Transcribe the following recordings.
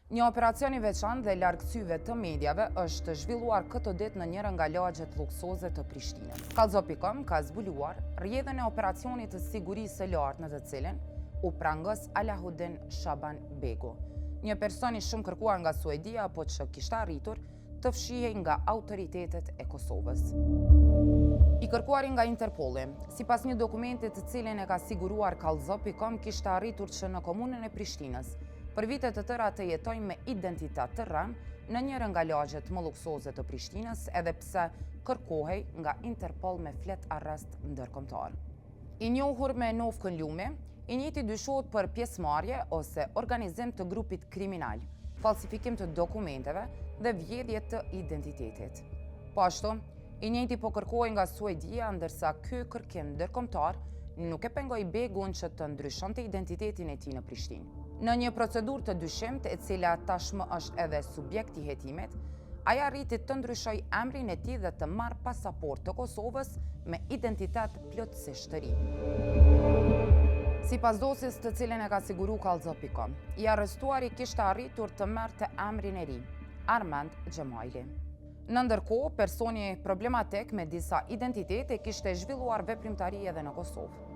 Një operacion i veçantë dhe largësyve të mediave është zhvilluar këtë ditë në njëra nga lagjet luksoze të Prishtinës. Kallzo.com ka zbuluar rrjedhën e operacionit të sigurisë së lartë në të cilin u prangos Alahudin Shaban Begu, një person i shumë kërkuar nga Suedia, po që kishte arritur të fshihej nga autoritetet e Kosovës. I kërkuari nga Interpolli, sipas një dokumenti të cilin e ka siguruar Kallzo.com, kishte arritur që në komunën e Prishtinës për vite të tëra të jetoj me identitet të rënë në njërë nga lagjet më luksoze të Prishtinës, edhe pse kërkohej nga Interpol me flet arrest ndërkombëtar. I njohur me Novkën Lumi, i njëjti dyshohet për pjesëmarrje ose organizim të grupit kriminal, falsifikim të dokumenteve dhe vjedhje të identitetit. Po ashtu, i njëjti po kërkohej nga Suedia, ndërsa ky kërkim ndërkombëtar nuk e pengoi Begun që të ndryshonte identitetin e tij në Prishtinë. Në një procedurë të dyshimt, e cila tashmë është edhe subjekt i hetimit, ai arriti të ndryshoj emrin e tij dhe të marrë pasaport të Kosovës me identitet plotësisht të ri. Sipas dosjes të cilën e ka siguruar Kallzo.com, i arrestuari kishte arritur të merrte emrin e ri, Armand Xhemajli. Në ndërkohë, personi problematik me disa identitete kishte zhvilluar veprimtari edhe në Kosovë.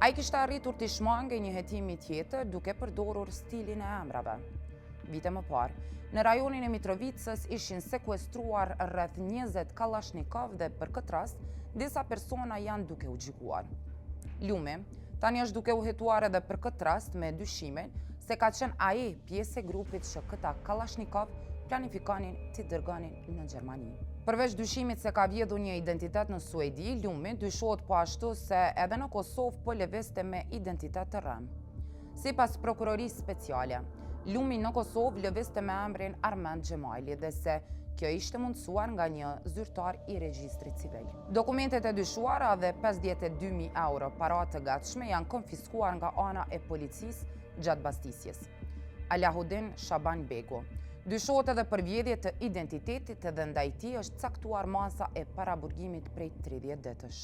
Ai kishte arritur të shmangej një hetimi tjetër duke përdorur stilin e emrave. Vite më parë, në rajonin e Mitrovicës ishin sekuestruar rreth 20 Kalashnikov dhe për këtë rast, disa persona janë duke u gjykuar. Lumi tani është duke u hetuar edhe për këtë rast me dyshimin se ka qenë ai pjesë e grupit që këta Kalashnikov planifikonin të dërgonin në Gjermani. Përveç dyshimit se ka vjedhur një identitet në Suedi, Lumi dyshohet po ashtu se edhe në Kosovë po lëvizte me identitet të rënë. Sipas prokurorisë speciale, Lumi në Kosovë lëvizte me emrin Armand Xhemajli dhe se kjo ishte mundësuar nga një zyrtar i regjistrit civil. Dokumentet e dyshuara dhe 52.000 euro para të gatshme janë konfiskuar nga ana e policisë gjatë bastisjes. Alahudin Shaban Begu dyshohet edhe për vjedhje të identitetit dhe ndaj tij është caktuar masa e paraburgimit prej 30 ditësh.